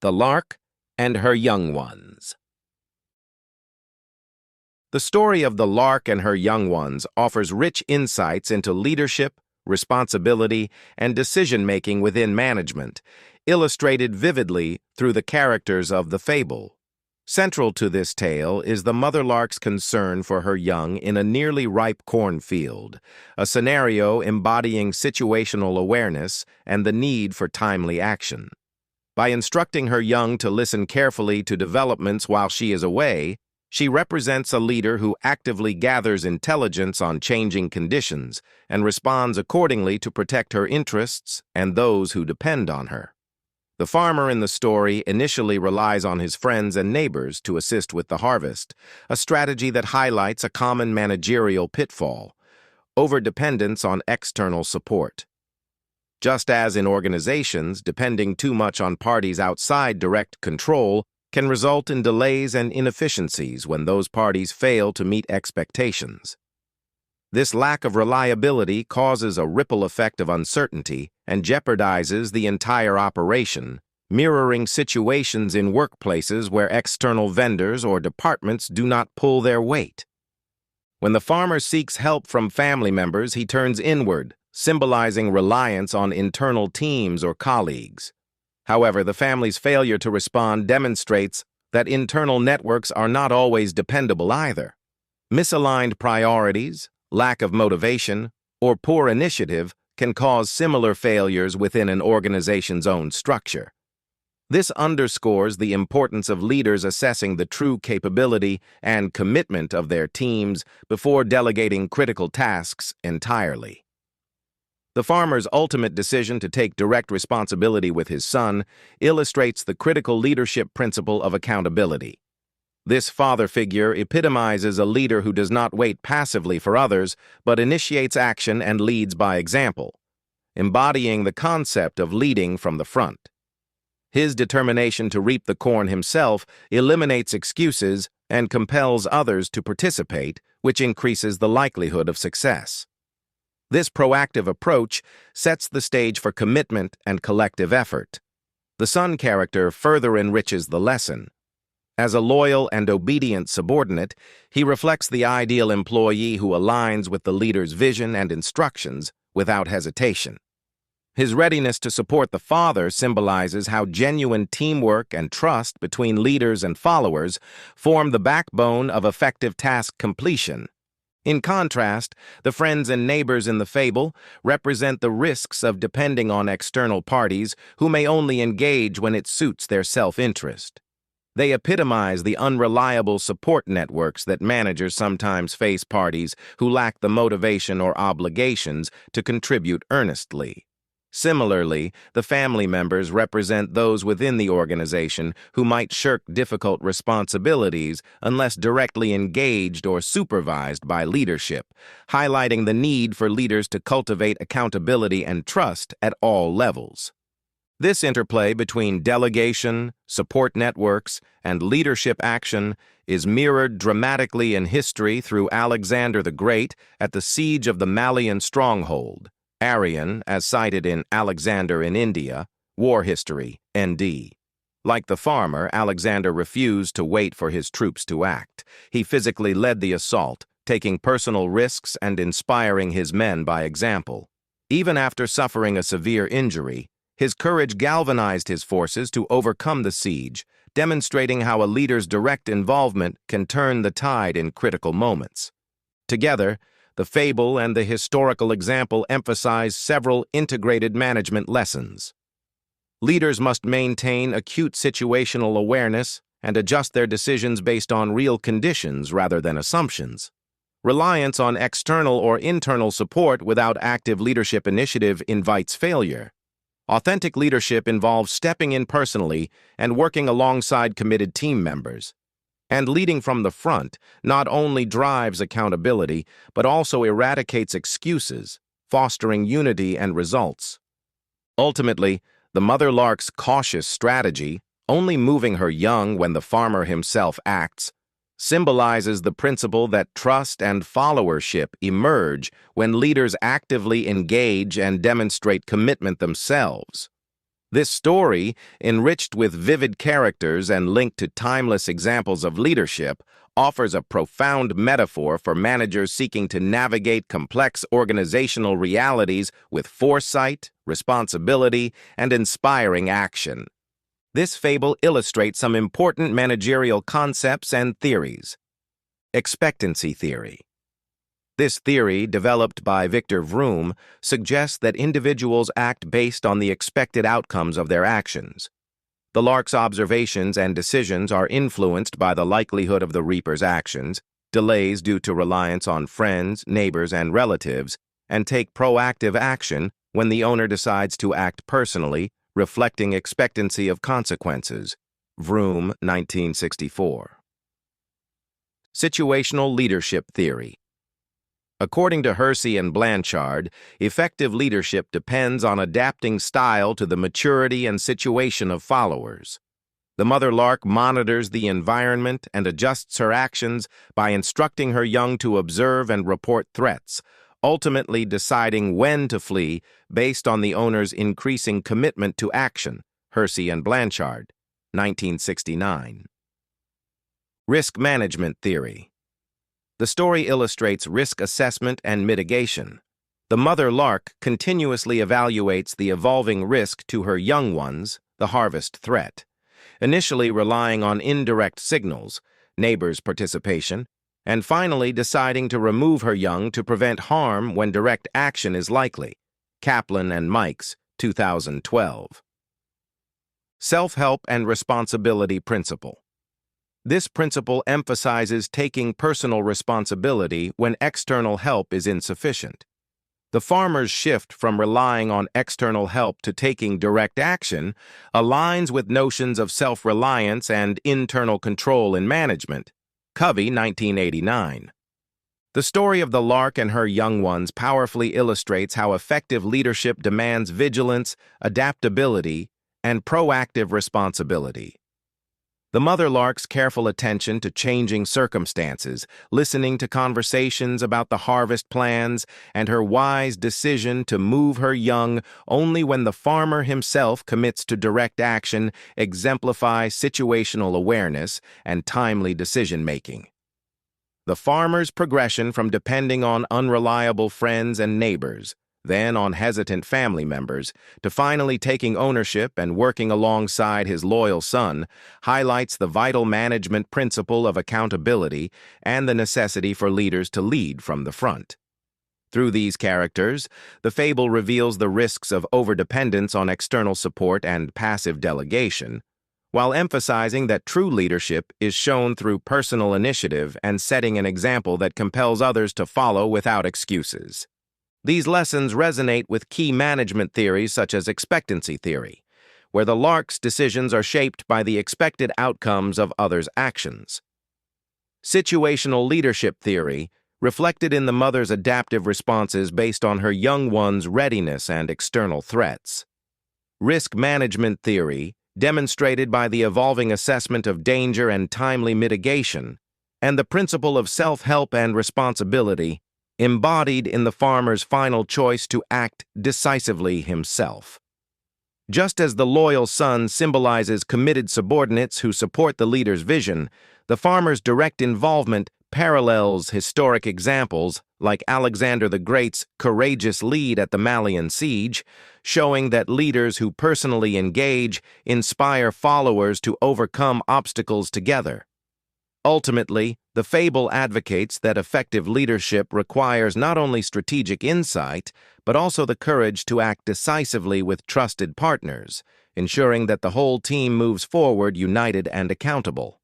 The Lark and Her Young Ones. The story of the Lark and her young ones offers rich insights into leadership, responsibility, and decision-making within management, illustrated vividly through the characters of the fable. Central to this tale is the mother lark's concern for her young in a nearly ripe cornfield, a scenario embodying situational awareness and the need for timely action. By instructing her young to listen carefully to developments while she is away, she represents a leader who actively gathers intelligence on changing conditions and responds accordingly to protect her interests and those who depend on her. The farmer in the story initially relies on his friends and neighbors to assist with the harvest, a strategy that highlights a common managerial pitfall: overdependence on external support. Just as in organizations, depending too much on parties outside direct control can result in delays and inefficiencies when those parties fail to meet expectations. This lack of reliability causes a ripple effect of uncertainty and jeopardizes the entire operation, mirroring situations in workplaces where external vendors or departments do not pull their weight. When the farmer seeks help from family members, he turns inward, symbolizing reliance on internal teams or colleagues. However, the family's failure to respond demonstrates that internal networks are not always dependable either. Misaligned priorities, lack of motivation, or poor initiative can cause similar failures within an organization's own structure. This underscores the importance of leaders assessing the true capability and commitment of their teams before delegating critical tasks entirely. The farmer's ultimate decision to take direct responsibility with his son illustrates the critical leadership principle of accountability. This father figure epitomizes a leader who does not wait passively for others, but initiates action and leads by example, embodying the concept of leading from the front. His determination to reap the corn himself eliminates excuses and compels others to participate, which increases the likelihood of success. This proactive approach sets the stage for commitment and collective effort. The son character further enriches the lesson. As a loyal and obedient subordinate, he reflects the ideal employee who aligns with the leader's vision and instructions without hesitation. His readiness to support the father symbolizes how genuine teamwork and trust between leaders and followers form the backbone of effective task completion. In contrast, the friends and neighbors in the fable represent the risks of depending on external parties who may only engage when it suits their self-interest. They epitomize the unreliable support networks that managers sometimes face parties who lack the motivation or obligations to contribute earnestly. Similarly, the family members represent those within the organization who might shirk difficult responsibilities unless directly engaged or supervised by leadership, highlighting the need for leaders to cultivate accountability and trust at all levels. This interplay between delegation, support networks, and leadership action is mirrored dramatically in history through Alexander the Great at the siege of the Malian stronghold, Arian, as cited in Alexander in India, War History, ND. Like the farmer, Alexander refused to wait for his troops to act. He physically led the assault, taking personal risks and inspiring his men by example. Even after suffering a severe injury, his courage galvanized his forces to overcome the siege, demonstrating how a leader's direct involvement can turn the tide in critical moments. Together, the fable and the historical example emphasize several integrated management lessons. Leaders must maintain acute situational awareness and adjust their decisions based on real conditions rather than assumptions. Reliance on external or internal support without active leadership initiative invites failure. Authentic leadership involves stepping in personally and working alongside committed team members. And leading from the front not only drives accountability, but also eradicates excuses, fostering unity and results. Ultimately, the mother lark's cautious strategy, only moving her young when the farmer himself acts, symbolizes the principle that trust and followership emerge when leaders actively engage and demonstrate commitment themselves. This story, enriched with vivid characters and linked to timeless examples of leadership, offers a profound metaphor for managers seeking to navigate complex organizational realities with foresight, responsibility, and inspiring action. This fable illustrates some important managerial concepts and theories. Expectancy theory. This theory, developed by Victor Vroom, suggests that individuals act based on the expected outcomes of their actions. The Lark's observations and decisions are influenced by the likelihood of the reaper's actions, delays due to reliance on friends, neighbors, and relatives, and take proactive action when the owner decides to act personally, reflecting expectancy of consequences. Vroom, 1964. Situational leadership theory. According to Hersey and Blanchard, effective leadership depends on adapting style to the maturity and situation of followers. The mother lark monitors the environment and adjusts her actions by instructing her young to observe and report threats, ultimately deciding when to flee based on the owner's increasing commitment to action. Hersey and Blanchard, 1969. Risk management theory. The story illustrates risk assessment and mitigation. The mother lark continuously evaluates the evolving risk to her young ones, the harvest threat, initially relying on indirect signals, neighbors' participation, and finally deciding to remove her young to prevent harm when direct action is likely. Kaplan and Mikes, 2012. Self-help and responsibility principle. This principle emphasizes taking personal responsibility when external help is insufficient. The farmer's shift from relying on external help to taking direct action aligns with notions of self-reliance and internal control in management. Covey, 1989. The story of the lark and her young ones powerfully illustrates how effective leadership demands vigilance, adaptability, and proactive responsibility. The mother lark's careful attention to changing circumstances, listening to conversations about the harvest plans, and her wise decision to move her young only when the farmer himself commits to direct action exemplify situational awareness and timely decision-making. The farmer's progression from depending on unreliable friends and neighbors, then on hesitant family members, to finally taking ownership and working alongside his loyal son, highlights the vital management principle of accountability and the necessity for leaders to lead from the front. Through these characters, the fable reveals the risks of overdependence on external support and passive delegation, while emphasizing that true leadership is shown through personal initiative and setting an example that compels others to follow without excuses. These lessons resonate with key management theories such as expectancy theory, where the lark's decisions are shaped by the expected outcomes of others' actions. Situational leadership theory, reflected in the mother's adaptive responses based on her young one's readiness and external threats. Risk management theory, demonstrated by the evolving assessment of danger and timely mitigation, and the principle of self-help and responsibility, embodied in the farmer's final choice to act decisively himself. Just as the loyal son symbolizes committed subordinates who support the leader's vision, the farmer's direct involvement parallels historic examples like Alexander the Great's courageous lead at the Malian siege, showing that leaders who personally engage inspire followers to overcome obstacles together. Ultimately, the fable advocates that effective leadership requires not only strategic insight, but also the courage to act decisively with trusted partners, ensuring that the whole team moves forward united and accountable.